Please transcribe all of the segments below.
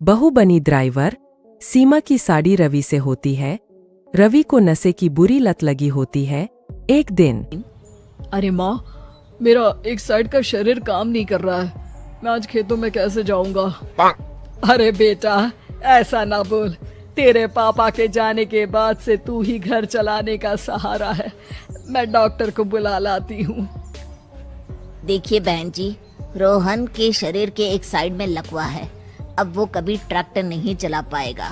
बहू बनी ड्राइवर। सीमा की साड़ी रवि से होती है। रवि को नशे की बुरी लत लगी होती है। एक दिन अरे माँ, मेरा एक साइड का शरीर काम नहीं कर रहा है। मैं आज खेतों में कैसे जाऊंगा? अरे बेटा, ऐसा ना बोल। तेरे पापा के जाने के बाद से तू ही घर चलाने का सहारा है। मैं डॉक्टर को बुला लाती हूँ। देखिए बहन जी, रोहन के शरीर के एक साइड में लकवा है। अब वो कभी ट्रैक्टर नहीं चला पाएगा।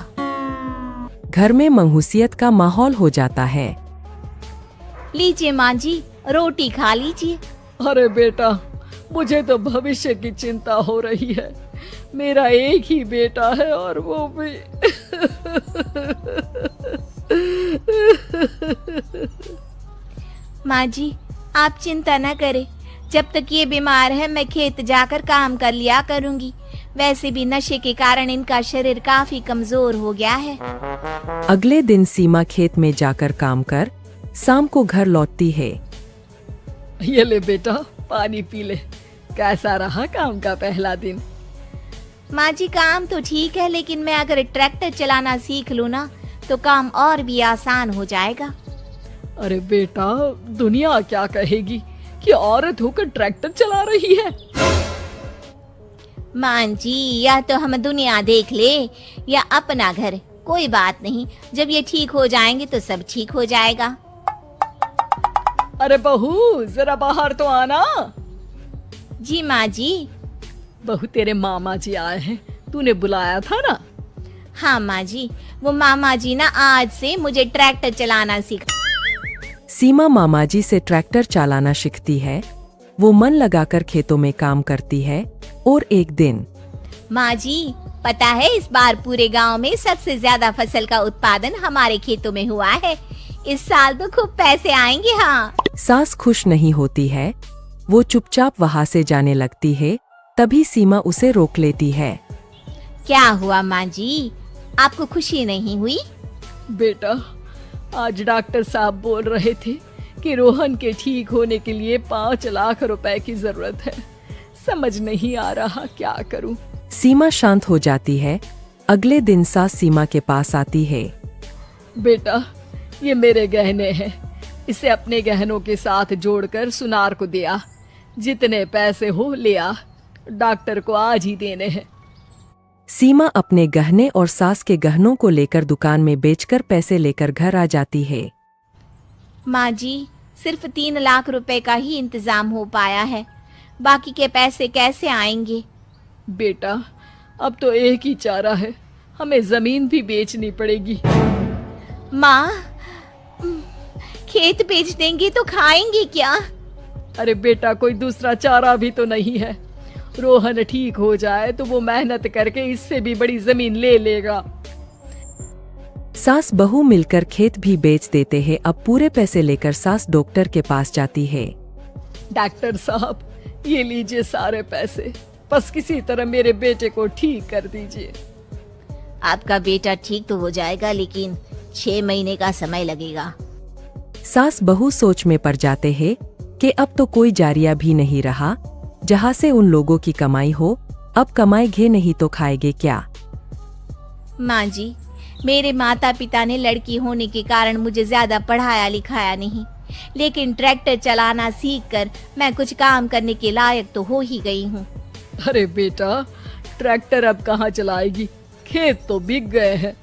घर में मंहूसियत का माहौल हो जाता है। लीजिए माँ जी, रोटी खा लीजिए। अरे बेटा, मुझे तो भविष्य की चिंता हो रही है। मेरा एक ही बेटा है और वो भी माँ जी, आप चिंता न करें। जब तक ये बीमार है मैं खेत जाकर काम कर लिया करूँगी। वैसे भी नशे के कारण इनका शरीर काफी कमजोर हो गया है। अगले दिन सीमा खेत में जाकर काम कर शाम को घर लौटती है। ये ले बेटा, पानी पी ले। कैसा रहा काम का पहला दिन? माँ जी, काम तो ठीक है, लेकिन मैं अगर ट्रैक्टर चलाना सीख लूँ ना तो काम और भी आसान हो जाएगा। अरे बेटा, दुनिया क्या कहेगी कि औरत होकर ट्रैक्टर चला रही है। माँ जी, या तो हम दुनिया देख ले या अपना घर, कोई बात नहीं। जब ये ठीक हो जाएंगे तो सब ठीक हो जाएगा। अरे बहू, जरा बाहर तो आना। जी माँ जी। बहू, तेरे मामा जी आए हैं, तूने बुलाया था ना? हाँ माँ जी, वो मामा जी ना आज से मुझे ट्रैक्टर चलाना सिखा। सीमा मामाजी से ट्रैक्टर चलाना सीखती है। वो मन लगाकर खेतों में काम करती है। और एक दिन माँ जी, पता है इस बार पूरे गांव में सबसे ज्यादा फसल का उत्पादन हमारे खेतों में हुआ है। इस साल तो खूब पैसे आएंगे। हाँ। सास खुश नहीं होती है। वो चुपचाप वहाँ से जाने लगती है। तभी सीमा उसे रोक लेती है। क्या हुआ माँ जी, आपको खुशी नहीं हुई? बेटा, आज डॉक्टर साहब बोल रहे थे कि रोहन के ठीक होने के लिए 5 लाख रुपए की जरूरत है। समझ नहीं आ रहा क्या करूं। सीमा शांत हो जाती है। अगले दिन सास सीमा के पास आती है। बेटा, ये मेरे गहने हैं। इसे अपने गहनों के साथ जोड़कर सुनार को दिया। जितने पैसे हो ले आ। डॉक्टर को आज ही देने हैं। सीमा अपने गहने और सास के गहनों को लेकर दुकान में बेचकर पैसे लेकर घर आ जाती है। माँ जी, सिर्फ 3 लाख रुपए का ही इंतजाम हो पाया है। बाकी के पैसे कैसे आएंगे? बेटा, अब तो एक ही चारा है, हमें जमीन भी बेचनी पड़ेगी। माँ, खेत बेच देंगे तो खाएंगे क्या? अरे बेटा, कोई दूसरा चारा भी तो नहीं है। रोहन ठीक हो जाए तो वो मेहनत करके इससे भी बड़ी जमीन ले लेगा। सास बहू मिलकर खेत भी बेच देते हैं। अब पूरे पैसे लेकर सास डॉक्टर के पास जाती है। डॉक्टर साहब, ये लीजिए सारे पैसे। बस किसी तरह मेरे बेटे को ठीक कर दीजिए। आपका बेटा ठीक तो हो जाएगा, लेकिन 6 महीने का समय लगेगा। सास बहू सोच में पड़ जाते हैं कि अब तो कोई जारिया भी नहीं रहा जहाँ से उन लोगों की कमाई हो। अब कमाएंगे नहीं तो खाएंगे क्या? माँ जी, मेरे माता पिता ने लड़की होने के कारण मुझे ज्यादा पढ़ाया लिखाया नहीं, लेकिन ट्रैक्टर चलाना सीखकर मैं कुछ काम करने के लायक तो हो ही गई हूँ। अरे बेटा, ट्रैक्टर अब कहाँ चलाएगी? खेत तो बिक गए हैं।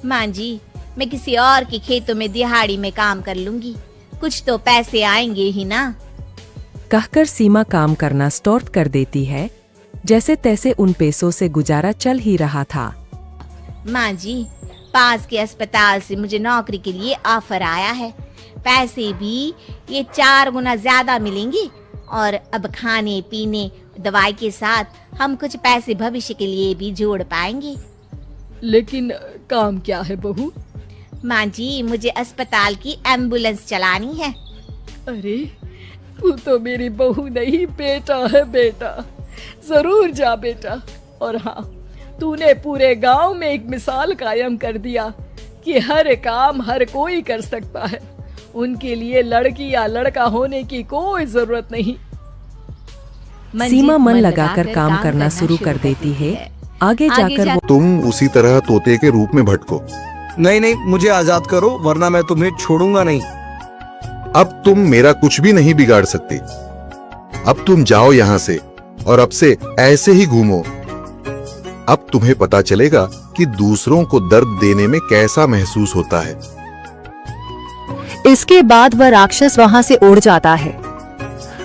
माँ जी, मैं किसी और के खेतों में दिहाड़ी में काम कर लूंगी। कुछ तो पैसे आएंगे ही ना। कहकर सीमा काम करना स्टार्ट कर देती है। जैसे तैसे उन पैसों से गुजारा चल ही रहा था। माँ जी, पास के अस्पताल से मुझे नौकरी के लिए ऑफर आया है। पैसे भी ये 4 गुना ज्यादा मिलेंगे और अब खाने पीने दवाई के साथ हम कुछ पैसे भविष्य के लिए भी जोड़ पाएंगे। लेकिन काम क्या है बहू? माँ जी, मुझे अस्पताल की एम्बुलेंस चलानी है। अरे, तू तो मेरी बहू नहीं, बेटा है। बेटा, जरूर जा बेटा। और हाँ, तूने पूरे गांव में एक मिसाल कायम कर दिया कि हर काम हर कोई कर सकता है। उनके लिए लड़की या लड़का होने की कोई जरूरत नहीं। सीमा मन लगाकर काम करना शुरू कर देती है। आगे जाकर वो तुम उसी तरह तोते के रूप में भटको। नहीं नहीं, मुझे आजाद करो वरना मैं तुम्हें छोड़ूंगा नहीं। अब तुम मेरा कुछ भी नहीं बिगाड़ सकते। अब तुम जाओ यहाँ से और अब से ऐसे ही घूमो। अब तुम्हें पता चलेगा कि दूसरों को दर्द देने में कैसा महसूस होता है। इसके बाद वह राक्षस वहां से उड़ जाता है।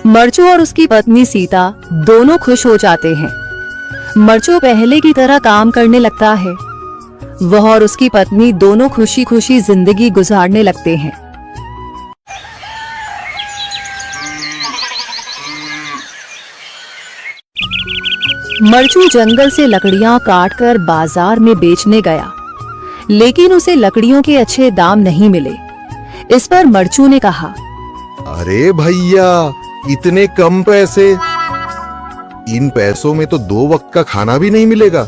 मरचू और उसकी पत्नी सीता दोनों खुश हो जाते हैं। मरचू पहले की तरह काम करने लगता है। वह और उसकी पत्नी दोनों खुशी खुशी जिंदगी गुजारने लगते हैं। मरचू जंगल से लकड़ियां काटकर बाजार में बेचने गया, लेकिन उसे लकड़ियों के अच्छे दाम नहीं मिले। इस पर मरचू ने कहा, अरे भैया, इतने कम पैसे? इन पैसों में तो 2 वक्त का खाना भी नहीं मिलेगा।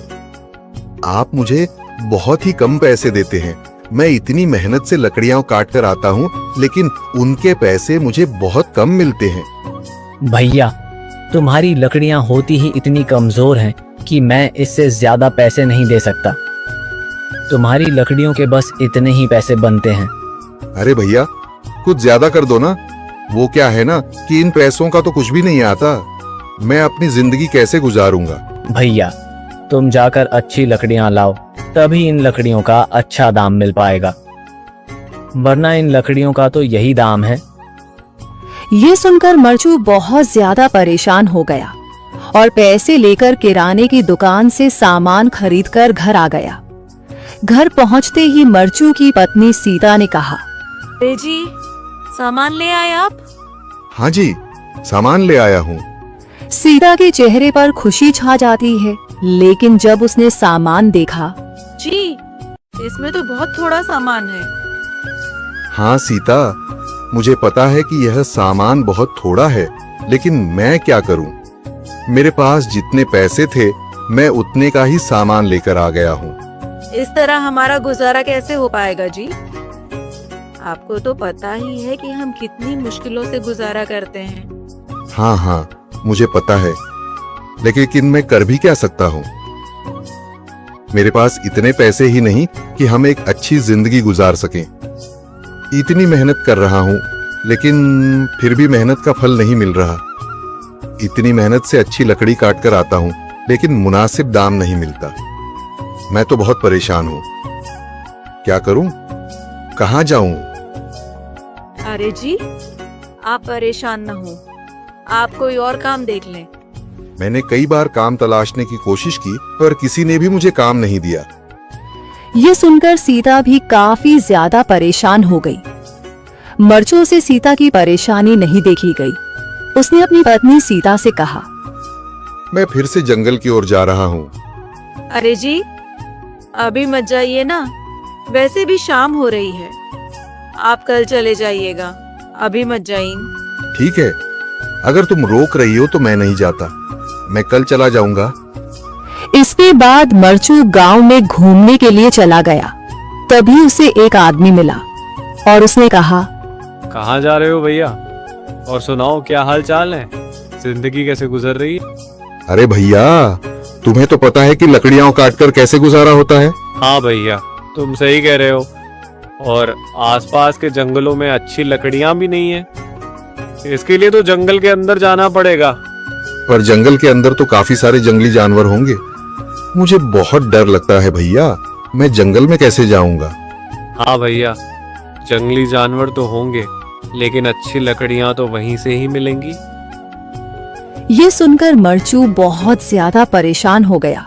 आप मुझे बहुत ही कम पैसे देते हैं। मैं इतनी मेहनत से लकड़ियां काट कर आता हूँ, लेकिन उनके पैसे मुझे बहुत कम मिलते हैं। भैया, तुम्हारी लकड़ियां होती ही इतनी कमजोर हैं कि मैं इससे ज्यादा पैसे नहीं दे सकता। तुम्हारी लकड़ियों के बस इतने ही पैसे बनते हैं। अरे भैया, कुछ ज्यादा कर दो ना। वो क्या है ना कि इन पैसों का तो कुछ भी नहीं आता। मैं अपनी जिंदगी कैसे गुजारूंगा? भैया, तुम जाकर अच्छी लकड़ियां लाओ, तभी इन लकड़ियों का अच्छा दाम मिल पाएगा, वरना इन लकड़ियों का तो यही दाम है। ये सुनकर मरचू बहुत ज्यादा परेशान हो गया और पैसे लेकर किराने की दुकान से सामान खरीदकर घर आ गया। घर पहुंचते ही मरचू की पत्नी सीता ने कहा, अरे जी, सामान ले आए आप? हाँ जी, सामान ले आया हूँ। सीता के चेहरे पर खुशी छा जाती है, लेकिन जब उसने सामान देखा, जी, इसमें तो बहुत थोड़ा सामान है। हाँ सीता, मुझे पता है कि यह सामान बहुत थोड़ा है, लेकिन मैं क्या करूं? मेरे पास जितने पैसे थे, मैं उतने का ही सामान लेकर आ गया हूँ। इस तरह हमारा गुजारा कैसे हो पाएगा जी? आपको तो पता ही है कि हम कितनी मुश्किलों से गुजारा करते हैं। हाँ हाँ, मुझे पता है, लेकिन मैं कर भी क्या सकता हूँ? मेरे पास इतने पैसे ही नहीं कि हम एक अच्छी जिंदगी गुजार सकें। इतनी मेहनत कर रहा हूँ, लेकिन फिर भी मेहनत का फल नहीं मिल रहा। इतनी मेहनत से अच्छी लकड़ी काट कर आता हूँ, लेकिन मुनासिब दाम नहीं मिलता। मैं तो बहुत परेशान हूँ। क्या करूँ? कहाँ जाऊँ? अरे जी, आप परेशान न हो, आप कोई और काम देख लें। मैंने कई बार काम तलाशने की कोशिश की, पर किसी ने भी मुझे काम नहीं दिया। ये सुनकर सीता भी काफी ज्यादा परेशान हो गई। मरचू से सीता की परेशानी नहीं देखी गई। उसने अपनी पत्नी सीता से कहा, मैं फिर से जंगल की ओर जा रहा हूँ। अरे जी, अभी मत जाइए ना, वैसे भी शाम हो रही है। आप कल चले जाइएगा, अभी मत जाइए। ठीक है, अगर तुम रोक रही हो तो मैं नहीं जाता। मैं कल चला जाऊंगा। इसके बाद मरचू गांव में घूमने के लिए चला गया। तभी उसे एक आदमी मिला और उसने कहा, कहाँ जा रहे हो भैया? और सुनाओ, क्या हाल चाल है? जिंदगी कैसे गुजर रही है? अरे भैया, तुम्हें तो पता है कि लकड़ियां काटकर कैसे गुजारा होता है। हाँ भैया, तुम सही कह रहे हो। और आसपास के जंगलों में अच्छी लकड़ियां भी नहीं है। इसके लिए तो जंगल के अंदर जाना पड़ेगा। पर जंगल के अंदर तो काफी सारे जंगली जानवर होंगे। मुझे बहुत डर लगता है भैया। मैं जंगल में कैसे जाऊंगा? हाँ भैया, जंगली जानवर तो होंगे, लेकिन अच्छी लकड़ियां तो वहीं से ही मिलेंगी। ये सुनकर मरचू बहुत ज्यादा परेशान हो गया,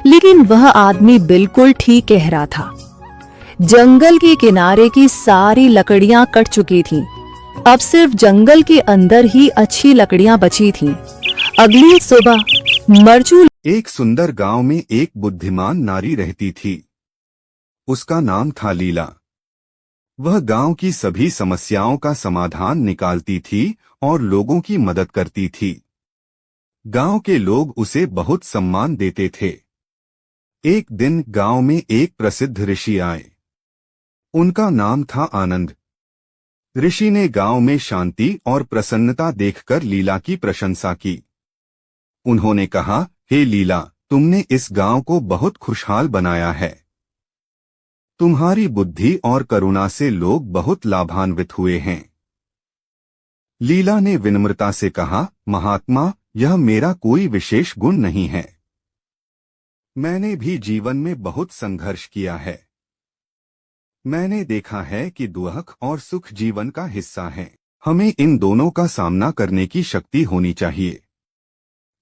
लेकिन वह आदमी बिल्कुल ठीक कह रहा था। जंगल के किनारे की सारी लकड़ियां कट चुकी थीं। अब सिर्फ जंगल के अंदर ही अच्छी लकड़ियां बची थीं। अगली सुबह मरचू एक सुंदर गांव में एक बुद्धिमान नारी रहती थी। उसका नाम था लीला। वह गांव की सभी समस्याओं का समाधान निकालती थी और लोगों की मदद करती थी। गांव के लोग उसे बहुत सम्मान देते थे। एक दिन गांव में एक प्रसिद्ध ऋषि आए। उनका नाम था आनंद। ऋषि ने गांव में शांति और प्रसन्नता देखकर लीला की प्रशंसा की। उन्होंने कहा, हे लीला, तुमने इस गांव को बहुत खुशहाल बनाया है। तुम्हारी बुद्धि और करुणा से लोग बहुत लाभान्वित हुए हैं। लीला ने विनम्रता से कहा, महात्मा, यह मेरा कोई विशेष गुण नहीं है। मैंने भी जीवन में बहुत संघर्ष किया है। मैंने देखा है कि दुख और सुख जीवन का हिस्सा है। हमें इन दोनों का सामना करने की शक्ति होनी चाहिए।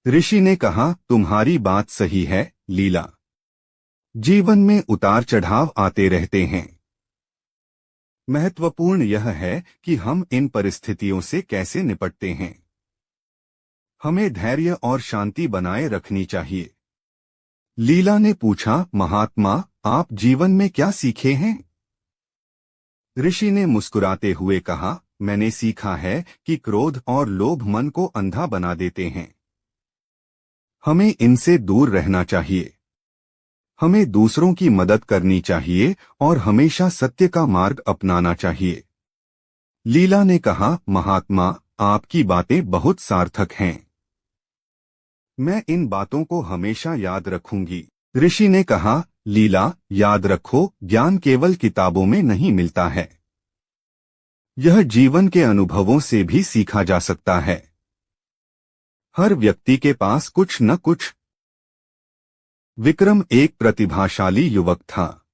ऋषि ने कहा, तुम्हारी बात सही है, लीला। जीवन में उतार चढ़ाव आते रहते हैं। महत्वपूर्ण यह है कि हम इन परिस्थितियों से कैसे निपटते हैं। हमें धैर्य और शांति बनाए रखनी चाहिए। लीला ने पूछा, महात्मा, आप जीवन में क्या सीखे हैं? ऋषि ने मुस्कुराते हुए कहा, मैंने सीखा है कि क्रोध और लोभ मन को अंधा बना देते हैं। हमें इनसे दूर रहना चाहिए। हमें दूसरों की मदद करनी चाहिए और हमेशा सत्य का मार्ग अपनाना चाहिए। लीला ने कहा, महात्मा, आपकी बातें बहुत सार्थक हैं। मैं इन बातों को हमेशा याद रखूंगी। ऋषि ने कहा, लीला, याद रखो, ज्ञान केवल किताबों में नहीं मिलता है। यह जीवन के अनुभवों से भी सीखा जा सकता है। हर व्यक्ति के पास कुछ न कुछ। विक्रम एक प्रतिभाशाली युवक था।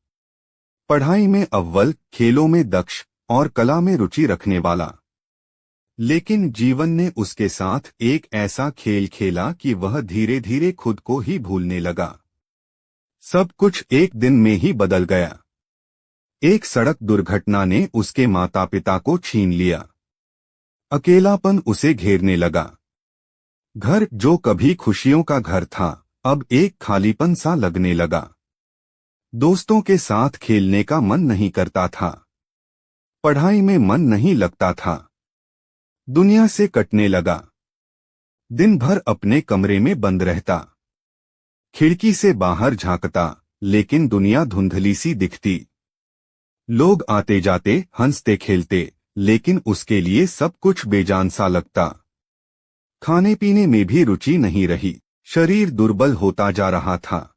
पढ़ाई में अव्वल, खेलों में दक्ष और कला में रुचि रखने वाला। लेकिन जीवन ने उसके साथ एक ऐसा खेल खेला कि वह धीरे धीरे खुद को ही भूलने लगा। सब कुछ एक दिन में ही बदल गया। एक सड़क दुर्घटना ने उसके माता पिता को छीन लिया। अकेलापन उसे घेरने लगा। घर जो कभी खुशियों का घर था, अब एक खालीपन सा लगने लगा। दोस्तों के साथ खेलने का मन नहीं करता था। पढ़ाई में मन नहीं लगता था। दुनिया से कटने लगा। दिन भर अपने कमरे में बंद रहता। खिड़की से बाहर झांकता, लेकिन दुनिया धुंधली सी दिखती। लोग आते जाते, हंसते खेलते, लेकिन उसके लिए सब कुछ बेजान सा लगता। खाने पीने में भी रुचि नहीं रही। शरीर दुर्बल होता जा रहा था।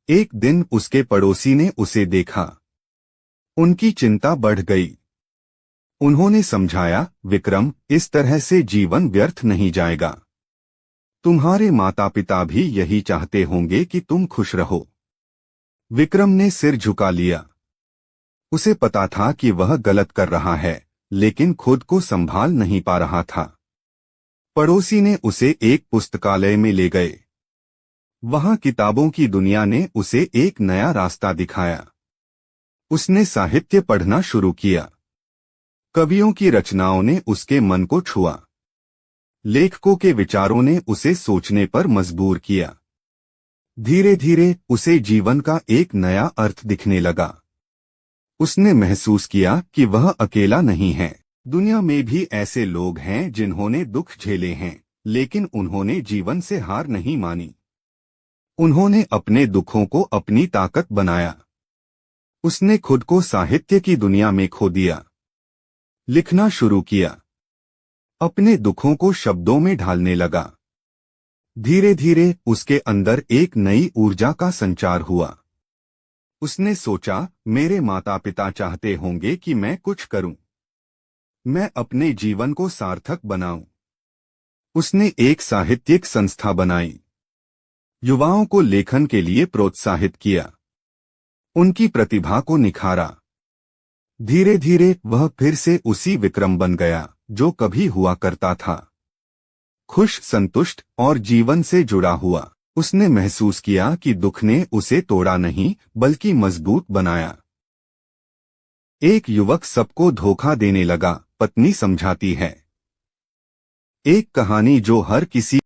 एक दिन उसके पड़ोसी ने उसे देखा। उनकी चिंता बढ़ गई। उन्होंने समझाया, विक्रम, इस तरह से जीवन व्यर्थ नहीं जाएगा। तुम्हारे माता पिता भी यही चाहते होंगे कि तुम खुश रहो। विक्रम ने सिर झुका लिया। उसे पता था कि वह गलत कर रहा है, लेकिन खुद को संभाल नहीं पा रहा था। पड़ोसी ने उसे एक पुस्तकालय में ले गए। वहां किताबों की दुनिया ने उसे एक नया रास्ता दिखाया। उसने साहित्य पढ़ना शुरू किया। कवियों की रचनाओं ने उसके मन को छुआ। लेखकों के विचारों ने उसे सोचने पर मजबूर किया। धीरे धीरे उसे जीवन का एक नया अर्थ दिखने लगा। उसने महसूस किया कि वह अकेला नहीं है। दुनिया में भी ऐसे लोग हैं जिन्होंने दुख झेले हैं, लेकिन उन्होंने जीवन से हार नहीं मानी। उन्होंने अपने दुखों को अपनी ताकत बनाया। उसने खुद को साहित्य की दुनिया में खो दिया। लिखना शुरू किया। अपने दुखों को शब्दों में ढालने लगा। धीरे धीरे उसके अंदर एक नई ऊर्जा का संचार हुआ। उसने सोचा, मेरे माता पिता चाहते होंगे कि मैं कुछ करूं। मैं अपने जीवन को सार्थक बनाऊं। उसने एक साहित्यिक संस्था बनाई। युवाओं को लेखन के लिए प्रोत्साहित किया। उनकी प्रतिभा को निखारा। धीरे धीरे वह फिर से उसी विक्रम बन गया जो कभी हुआ करता था। खुश, संतुष्ट और जीवन से जुड़ा हुआ। उसने महसूस किया कि दुख ने उसे तोड़ा नहीं, बल्कि मजबूत बनाया। एक युवक सबको धोखा देने लगा, पत्नी समझाती है। एक कहानी जो हर किसी